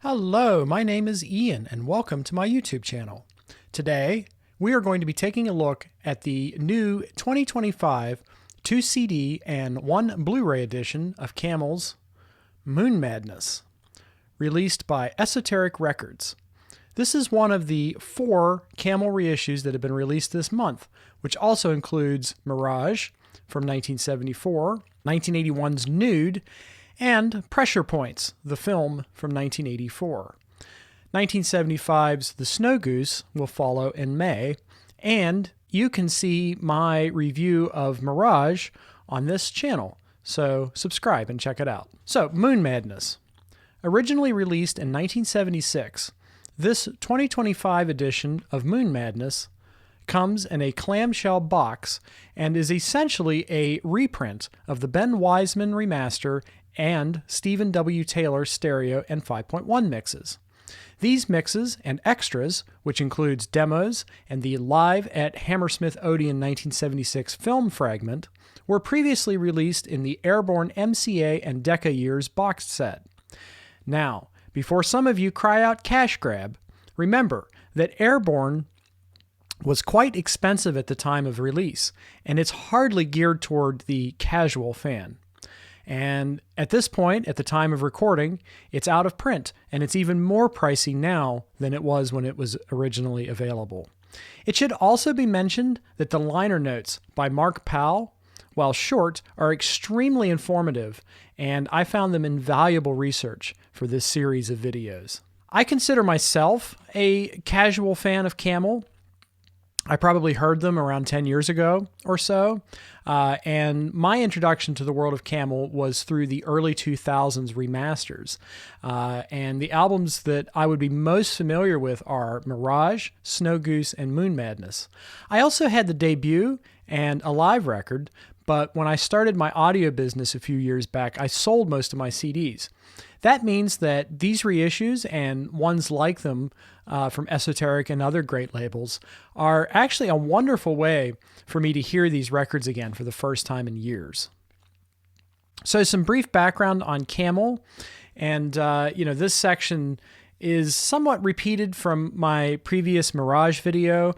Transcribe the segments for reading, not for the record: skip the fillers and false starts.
Hello, my name is Ian and welcome to my YouTube channel. Today, we are going to be taking a look at the new 2025 2 CD and 1 Blu-ray edition of Camel's Moonmadness, released by Esoteric Records. This is one of the 4 Camel reissues that have been released this month, which also includes Mirage from 1974, 1981's Nude, and Pressure Points, the film from 1984. 1975's The Snow Goose will follow in May, and you can see my review of Mirage on this channel, so subscribe and check it out. So, Moonmadness. Originally released in 1976, this 2025 edition of Moonmadness comes in a clamshell box and is essentially a reprint of the Ben Wiseman remaster and Stephen W. Tayler stereo and 5.1 mixes. These mixes and extras, which includes demos and the Live at Hammersmith Odeon 1976 film fragment, were previously released in the Airborne MCA and Decca Years box set. Now, before some of you cry out cash grab, remember that Airborne was quite expensive at the time of release, and it's hardly geared toward the casual fan. And at this point, at the time of recording, it's out of print, and it's even more pricey now than it was when it was originally available. It should also be mentioned that the liner notes by Mark Powell, while short, are extremely informative, and I found them invaluable research for this series of videos. I consider myself a casual fan of Camel. I probably heard them around 10 years ago or so, and my introduction to the world of Camel was through the early 2000s remasters. And the albums that I would be most familiar with are Mirage, Snow Goose, and Moonmadness. I also had the debut and a live record, but when I started my audio business a few years back, I sold most of my CDs. That means that these reissues and ones like them from Esoteric and other great labels are actually a wonderful way for me to hear these records again for the first time in years. So some brief background on Camel, and this section is somewhat repeated from my previous Mirage video.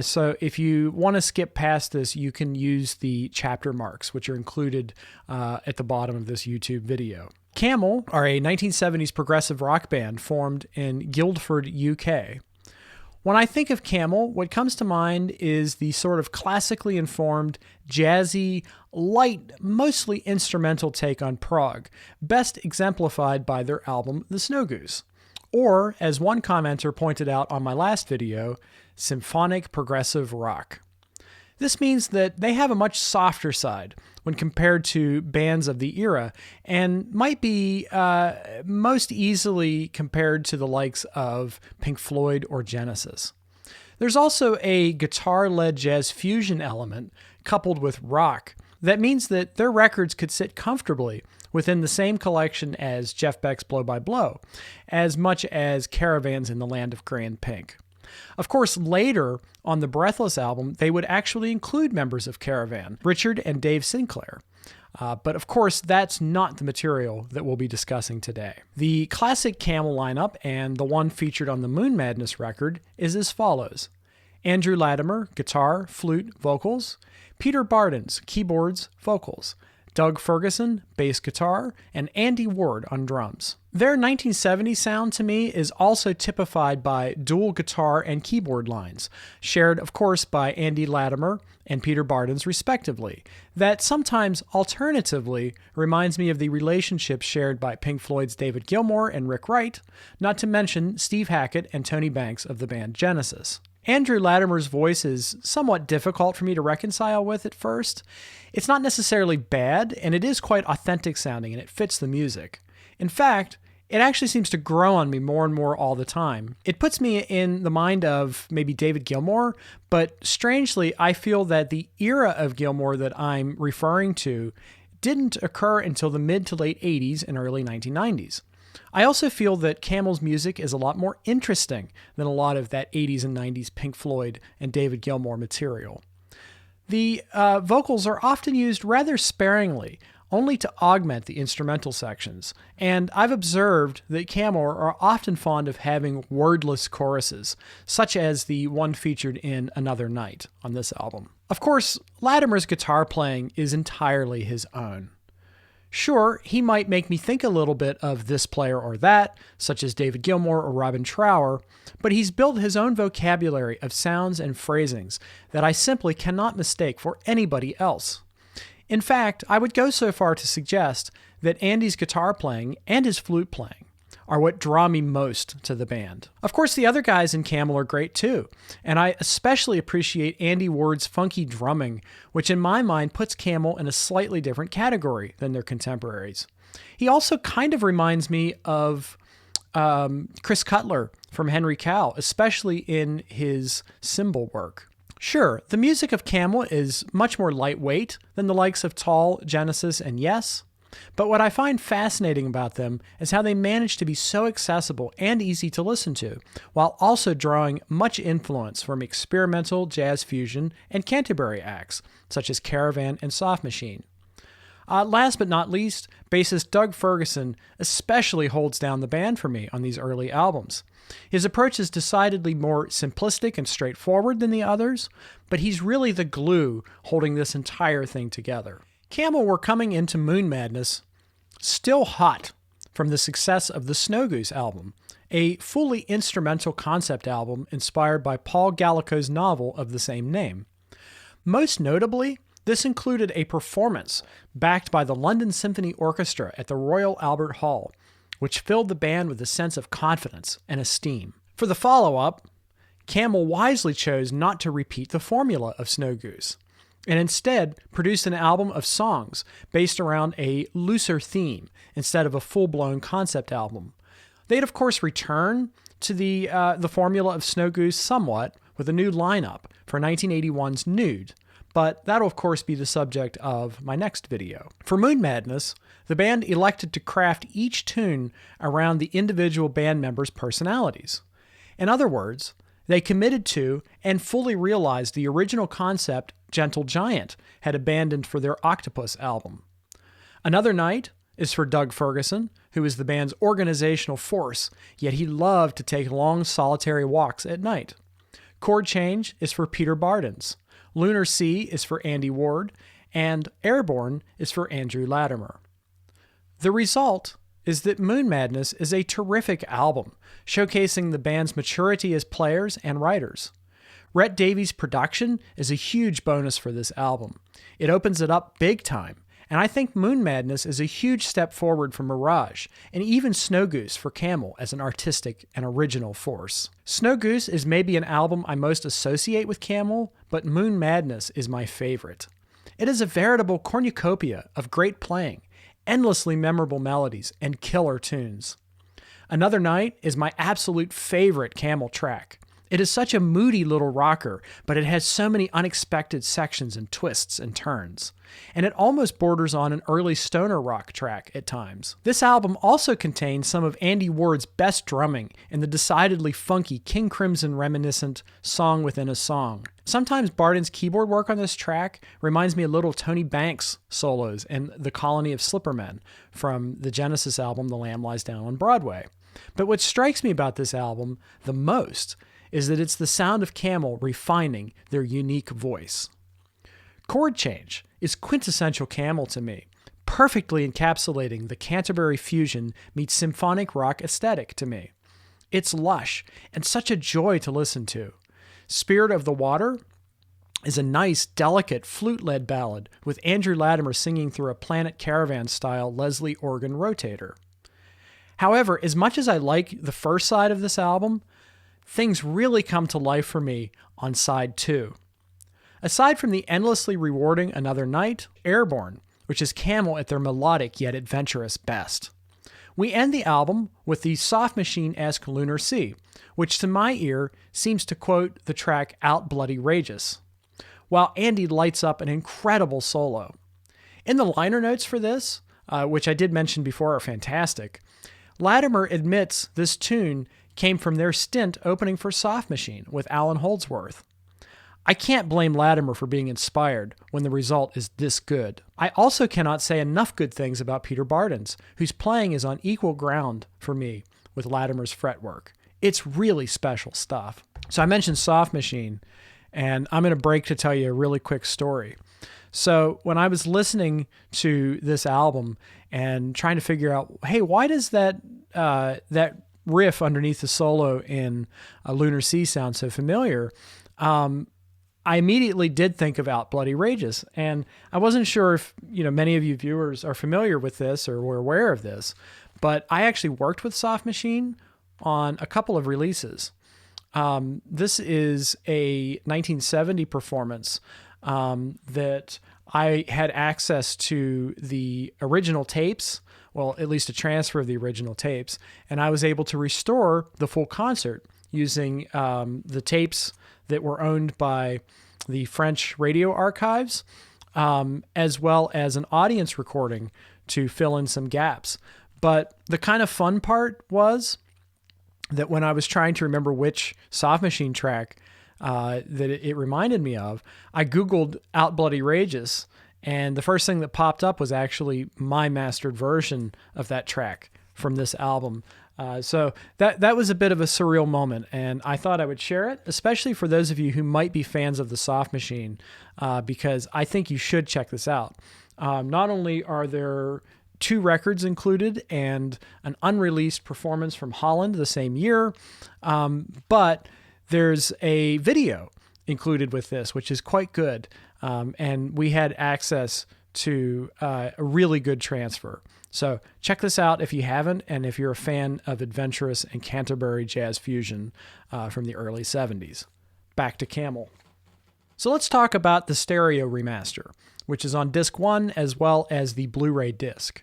So if you want to skip past this, you can use the chapter marks, which are included at the bottom of this YouTube video. Camel are a 1970s progressive rock band formed in Guildford, UK. When I think of Camel, what comes to mind is the sort of classically informed, jazzy, light, mostly instrumental take on prog, best exemplified by their album The Snow Goose. Or, as one commenter pointed out on my last video, symphonic progressive rock. This means that they have a much softer side when compared to bands of the era, and might be most easily compared to the likes of Pink Floyd or Genesis. There's also a guitar-led jazz fusion element coupled with rock that means that their records could sit comfortably within the same collection as Jeff Beck's Blow by Blow, as much as Caravans in the Land of Grey and Pink. Of course, later on the Breathless album, they would actually include members of Caravan, Richard and Dave Sinclair. But of course, that's not the material that we'll be discussing today. The classic Camel lineup, and the one featured on the Moonmadness record, is as follows. Andrew Latimer, guitar, flute, vocals. Peter Bardens, keyboards, vocals. Doug Ferguson, bass guitar, and Andy Ward on drums. Their 1970s sound to me is also typified by dual guitar and keyboard lines, shared of course by Andy Latimer and Peter Bardens respectively, that sometimes alternatively reminds me of the relationship shared by Pink Floyd's David Gilmour and Rick Wright, not to mention Steve Hackett and Tony Banks of the band Genesis. Andrew Latimer's voice is somewhat difficult for me to reconcile with at first. It's not necessarily bad, and it is quite authentic sounding, and it fits the music. In fact, it actually seems to grow on me more and more all the time. It puts me in the mind of maybe David Gilmour, but strangely, I feel that the era of Gilmour that I'm referring to didn't occur until the mid to late 80s and early 1990s. I also feel that Camel's music is a lot more interesting than a lot of that 80s and 90s Pink Floyd and David Gilmour material. The vocals are often used rather sparingly only to augment the instrumental sections, and I've observed that Camel are often fond of having wordless choruses, such as the one featured in Another Night on this album. Of course, Latimer's guitar playing is entirely his own. Sure, he might make me think a little bit of this player or that, such as David Gilmour or Robin Trower, but he's built his own vocabulary of sounds and phrasings that I simply cannot mistake for anybody else. In fact, I would go so far to suggest that Andy's guitar playing and his flute playing are what draw me most to the band. Of course, the other guys in Camel are great too, and I especially appreciate Andy Ward's funky drumming, which in my mind puts Camel in a slightly different category than their contemporaries. He also kind of reminds me of Chris Cutler from Henry Cow, especially in his cymbal work. Sure, the music of Camel is much more lightweight than the likes of Tall, Genesis, and Yes, but what I find fascinating about them is how they manage to be so accessible and easy to listen to, while also drawing much influence from experimental jazz fusion and Canterbury acts, such as Caravan and Soft Machine. Last but not least, bassist Doug Ferguson especially holds down the band for me on these early albums. His approach is decidedly more simplistic and straightforward than the others, but he's really the glue holding this entire thing together. Camel were coming into Moonmadness still hot from the success of the Snow Goose album, a fully instrumental concept album inspired by Paul Gallico's novel of the same name. Most notably, this included a performance backed by the London Symphony Orchestra at the Royal Albert Hall, which filled the band with a sense of confidence and esteem. For the follow-up, Camel wisely chose not to repeat the formula of Snow Goose, and instead produced an album of songs based around a looser theme instead of a full-blown concept album. They'd of course return to the formula of Snow Goose somewhat with a new lineup for 1981's Nude, but that'll of course be the subject of my next video. For Moonmadness, the band elected to craft each tune around the individual band members' personalities. In other words, they committed to and fully realized the original concept Gentle Giant had abandoned for their Octopus album. Another Night is for Doug Ferguson, who is the band's organizational force, yet he loved to take long solitary walks at night. Chord Change is for Peter Bardens. Lunar Sea is for Andy Ward, and Airborne is for Andrew Latimer. The result is that Moonmadness is a terrific album, showcasing the band's maturity as players and writers. Rhett Davies' production is a huge bonus for this album. It opens it up big time, and I think Moonmadness is a huge step forward for Mirage, and even Snow Goose for Camel as an artistic and original force. Snow Goose is maybe an album I most associate with Camel, but Moonmadness is my favorite. It is a veritable cornucopia of great playing, endlessly memorable melodies, and killer tunes. Another Night is my absolute favorite Camel track. It is such a moody little rocker, but it has so many unexpected sections and twists and turns. And it almost borders on an early stoner rock track at times. This album also contains some of Andy Ward's best drumming in the decidedly funky King Crimson reminiscent Song Within a Song. Sometimes Barden's keyboard work on this track reminds me a little of Tony Banks' solos in The Colony of Slippermen from the Genesis album The Lamb Lies Down on Broadway. But what strikes me about this album the most is that it's the sound of Camel refining their unique voice. Chord Change is quintessential Camel to me, perfectly encapsulating the Canterbury fusion meets symphonic rock aesthetic to me. It's lush and such a joy to listen to. Spirit of the Water is a nice, delicate, flute-led ballad with Andrew Latimer singing through a Planet Caravan-style Leslie organ rotator. However, as much as I like the first side of this album, things really come to life for me on side 2. Aside from the endlessly rewarding Another Night, Airborne, which is Camel at their melodic yet adventurous best. We end the album with the Soft Machine-esque Lunar Sea, which to my ear seems to quote the track Out Bloody Rageous, while Andy lights up an incredible solo. In the liner notes for this, which I did mention before are fantastic, Latimer admits this tune came from their stint opening for Soft Machine with Alan Holdsworth. I can't blame Latimer for being inspired when the result is this good. I also cannot say enough good things about Peter Bardens, whose playing is on equal ground for me with Latimer's fretwork. It's really special stuff. So I mentioned Soft Machine, and I'm going to break to tell you a really quick story. So when I was listening to this album and trying to figure out, hey, why does that riff underneath the solo in Lunar Sea sound so familiar? I immediately did think about Bloody Rages, and I wasn't sure if many of you viewers are familiar with this or were aware of this, but I actually worked with Soft Machine on a couple of releases. This is a 1970 performance that I had access to the original tapes, well, at least a transfer of the original tapes, and I was able to restore the full concert using the tapes that were owned by the French radio archives, as well as an audience recording to fill in some gaps. But the kind of fun part was that when I was trying to remember which Soft Machine track that it reminded me of, I Googled Out Bloody Rages, and the first thing that popped up was actually my mastered version of that track from this album. So that was a bit of a surreal moment, and I thought I would share it, especially for those of you who might be fans of the Soft Machine, because I think you should check this out. Not only are there 2 records included and an unreleased performance from Holland the same year, but there's a video included with this, which is quite good, and we had access to a really good transfer. So check this out if you haven't, and if you're a fan of adventurous and Canterbury jazz fusion from the early 70s. Back to Camel. So let's talk about the stereo remaster, which is on disc 1 as well as the Blu-ray disc.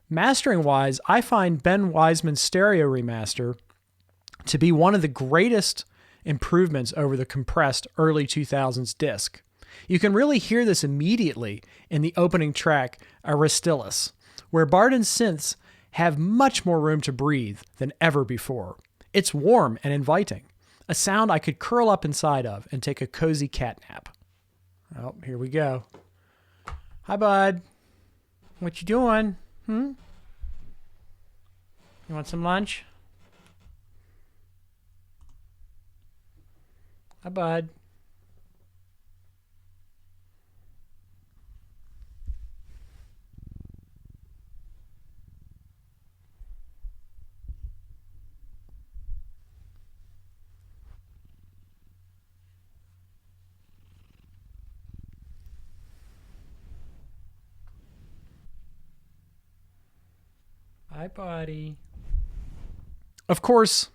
Mastering-wise, I find Ben Wiseman's stereo remaster to be one of the greatest improvements over the compressed early 2000s disc. You can really hear this immediately in the opening track, Aristilis, where Bardens synths have much more room to breathe than ever before. It's warm and inviting, a sound I could curl up inside of and take a cozy cat nap. Oh, here we go. Hi, bud. What you doing? You want some lunch? Hi, bud. Hi, buddy. Of course,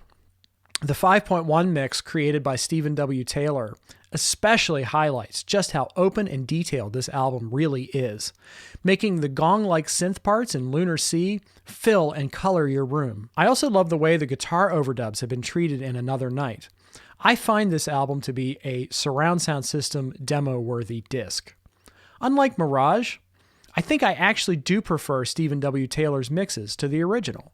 the 5.1 mix created by Stephen W. Tayler especially highlights just how open and detailed this album really is, making the gong-like synth parts in Lunar Sea fill and color your room. I also love the way the guitar overdubs have been treated in Another Night. I find this album to be a surround sound system demo-worthy disc. Unlike Mirage, I think I actually do prefer Stephen W. Taylor's mixes to the original,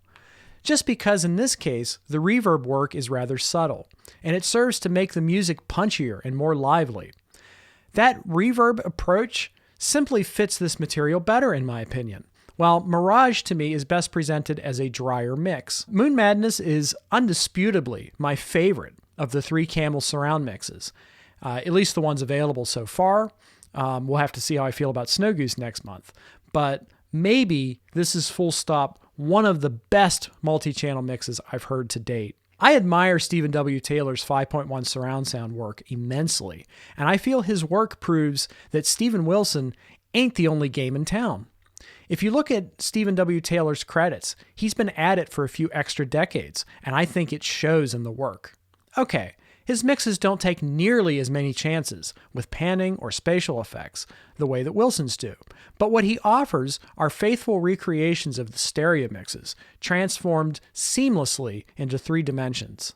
just because in this case, the reverb work is rather subtle, and it serves to make the music punchier and more lively. That reverb approach simply fits this material better, in my opinion, while Mirage to me is best presented as a drier mix. Moonmadness is undisputably my favorite of the 3 Camel surround mixes, at least the ones available so far. We'll have to see how I feel about Snow Goose next month, but maybe this is full stop one of the best multi-channel mixes I've heard to date. I admire Stephen W. Taylor's 5.1 surround sound work immensely, and I feel his work proves that Steven Wilson ain't the only game in town. If you look at Stephen W. Taylor's credits, he's been at it for a few extra decades, and I think it shows in the work. Okay, his mixes don't take nearly as many chances with panning or spatial effects the way that Wilson's do, but what he offers are faithful recreations of the stereo mixes, transformed seamlessly into 3 dimensions.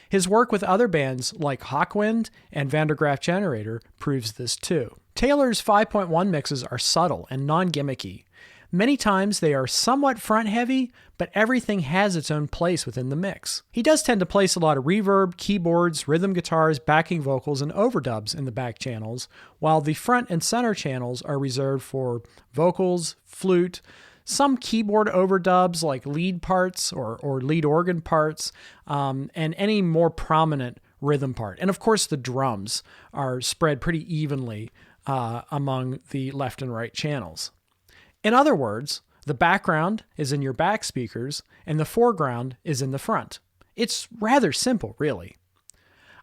His work with other bands like Hawkwind and Vandergraaf Generator proves this too. Taylor's 5.1 mixes are subtle and non-gimmicky. Many times they are somewhat front-heavy, but everything has its own place within the mix. He does tend to place a lot of reverb, keyboards, rhythm guitars, backing vocals, and overdubs in the back channels, while the front and center channels are reserved for vocals, flute, some keyboard overdubs like lead parts or lead organ parts, and any more prominent rhythm part. And of course the drums are spread pretty evenly among the left and right channels. In other words, the background is in your back speakers and the foreground is in the front. It's rather simple, really.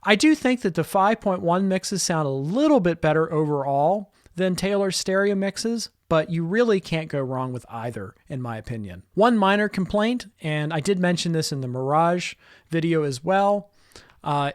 I do think that the 5.1 mixes sound a little bit better overall than Taylor's stereo mixes, but you really can't go wrong with either, in my opinion. One minor complaint, and I did mention this in the Mirage video as well,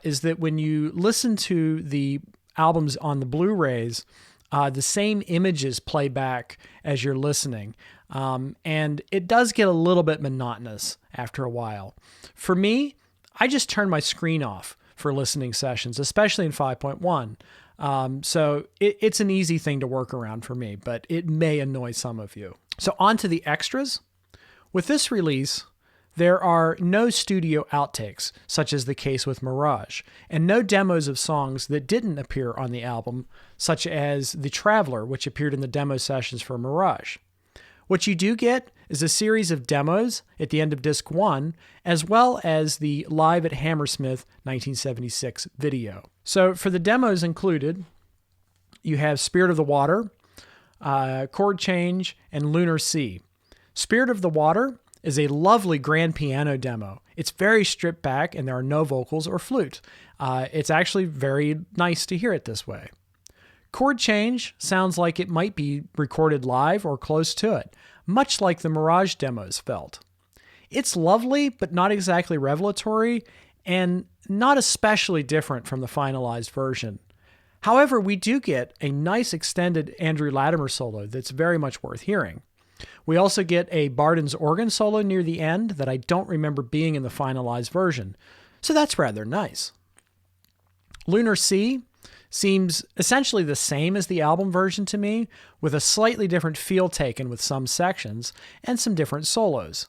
is that when you listen to the albums on the Blu-rays, the same images play back as you're listening. And it does get a little bit monotonous after a while. For me, I just turn my screen off for listening sessions, especially in 5.1. So it's an easy thing to work around for me, but it may annoy some of you. So on to the extras. With this release, there are no studio outtakes, such as the case with Mirage, and no demos of songs that didn't appear on the album, such as The Traveler, which appeared in the demo sessions for Mirage. What you do get is a series of demos at the end of Disc 1, as well as the Live at Hammersmith 1976 video. So for the demos included, you have Spirit of the Water, Chord Change, and Lunar Sea. Spirit of the Water is a lovely grand piano demo. It's very stripped back and there are no vocals or flute. It's actually very nice to hear it this way. Chord Change sounds like it might be recorded live or close to it, much like the Mirage demos felt. It's lovely, but not exactly revelatory, and not especially different from the finalized version. However, we do get a nice extended Andrew Latimer solo that's very much worth hearing. We also get a Barden's organ solo near the end that I don't remember being in the finalized version, so that's rather nice. Lunar Sea seems essentially the same as the album version to me, with a slightly different feel taken with some sections and some different solos.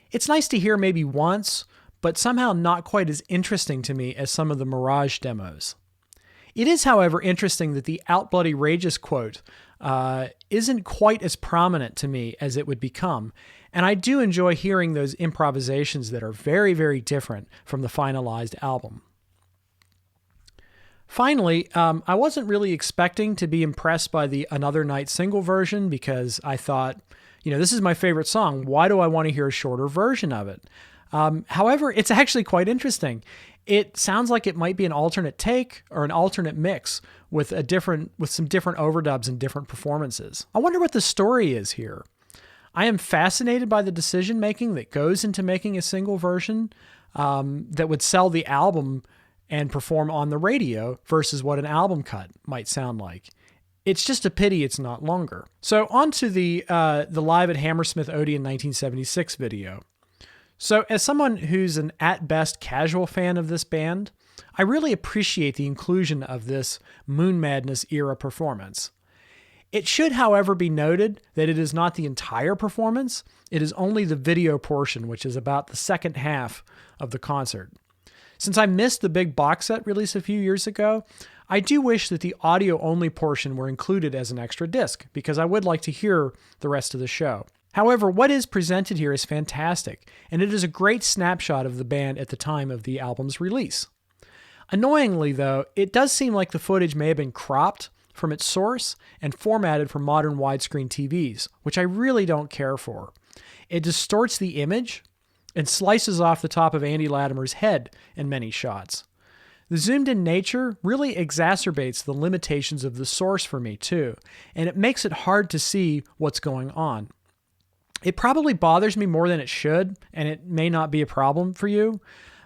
It's nice to hear maybe once, but somehow not quite as interesting to me as some of the Mirage demos. It is, however, interesting that the Out Bloody Rageous quote isn't quite as prominent to me as it would become, and I do enjoy hearing those improvisations that are very, very different from the finalized album. Finally, I wasn't really expecting to be impressed by the Another Night single version because I thought, this is my favorite song. Why do I want to hear a shorter version of it? However, it's actually quite interesting. It sounds like it might be an alternate take or an alternate mix with some different overdubs and different performances. I wonder what the story is here. I am fascinated by the decision making that goes into making a single version that would sell the album and perform on the radio versus what an album cut might sound like. It's just a pity it's not longer. So on to the Live at Hammersmith Odeon 1976 video. So as someone who's an at best casual fan of this band, I really appreciate the inclusion of this Moonmadness era performance. It should, however, be noted that it is not the entire performance. It is only the video portion, which is about the second half of the concert. Since I missed the big box set release a few years ago, I do wish that the audio-only portion were included as an extra disc, because I would like to hear the rest of the show. However, what is presented here is fantastic, and it is a great snapshot of the band at the time of the album's release. Annoyingly, though, it does seem like the footage may have been cropped from its source and formatted for modern widescreen TVs, which I really don't care for. It distorts the image and slices off the top of Andy Latimer's head in many shots. The zoomed-in nature really exacerbates the limitations of the source for me, too, and it makes it hard to see what's going on. It probably bothers me more than it should, and it may not be a problem for you,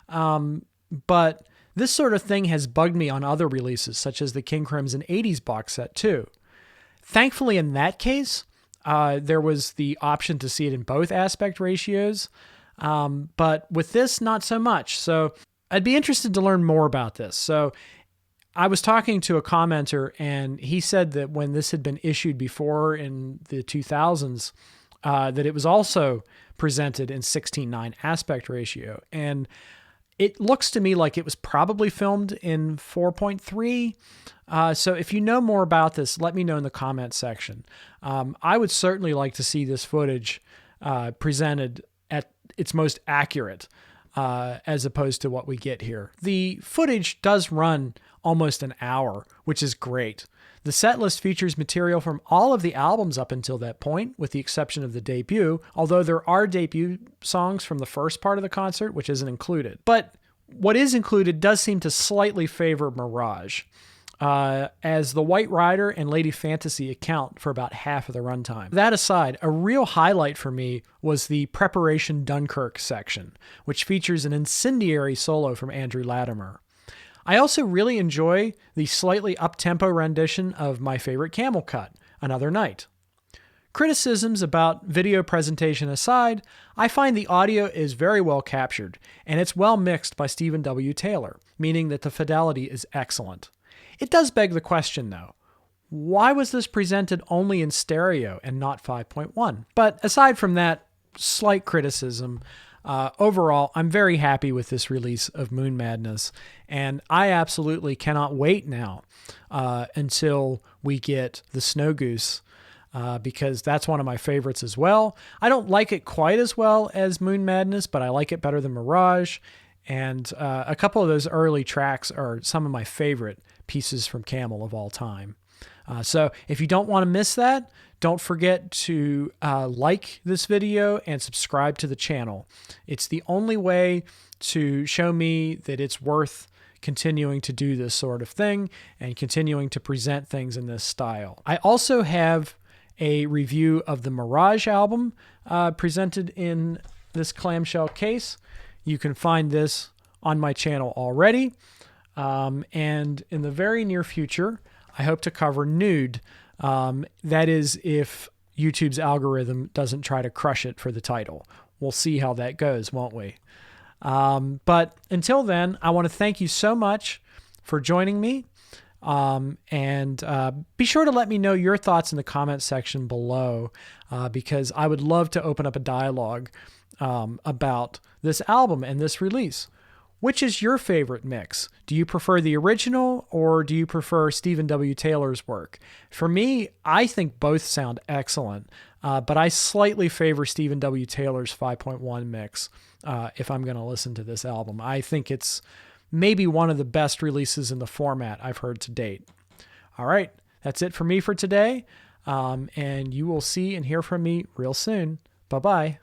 but this sort of thing has bugged me on other releases, such as the King Crimson 80s box set, too. Thankfully, in that case, there was the option to see it in both aspect ratios, but with this, not so much. So I'd be interested to learn more about this. So I was talking to a commenter, and he said that when this had been issued before in the 2000s, that it was also presented in 16:9 aspect ratio. And it looks to me like it was probably filmed in 4.3. So if you know more about this, let me know in the comments section. I would certainly like to see this footage presented at its most accurate as opposed to what we get here. The footage does run almost an hour, which is great. The set list features material from all of the albums up until that point, with the exception of the debut, although there are debut songs from the first part of the concert, which isn't included. But what is included does seem to slightly favor Mirage, as the White Rider and Lady Fantasy account for about half of the runtime. That aside, a real highlight for me was the Preparation Dunkirk section, which features an incendiary solo from Andrew Latimer. I also really enjoy the slightly up-tempo rendition of my favorite Camel cut, Another Night. Criticisms about video presentation aside, I find the audio is very well captured, and it's well mixed by Stephen W. Tayler, meaning that the fidelity is excellent. It does beg the question, though. Why was this presented only in stereo and not 5.1? But aside from that slight criticism, overall, I'm very happy with this release of Moonmadness, and I absolutely cannot wait now until we get the Snow Goose, because that's one of my favorites as well. I don't like it quite as well as Moonmadness, but I like it better than Mirage, and a couple of those early tracks are some of my favorite pieces from Camel of all time. So if you don't want to miss that, don't forget to like this video and subscribe to the channel. It's the only way to show me that it's worth continuing to do this sort of thing and continuing to present things in this style. I also have a review of the Mirage album presented in this clamshell case. You can find this on my channel already. And in the very near future, I hope to cover Nude. That is, if YouTube's algorithm doesn't try to crush it for the title. We'll see how that goes, won't we? But until then, I want to thank you so much for joining me. And be sure to let me know your thoughts in the comments section below, because I would love to open up a dialogue about this album and this release. Which is your favorite mix? Do you prefer the original, or do you prefer Stephen W. Taylor's work? For me, I think both sound excellent, but I slightly favor Stephen W. Taylor's 5.1 mix if I'm going to listen to this album. I think it's maybe one of the best releases in the format I've heard to date. All right, that's it for me for today, and you will see and hear from me real soon. Bye-bye.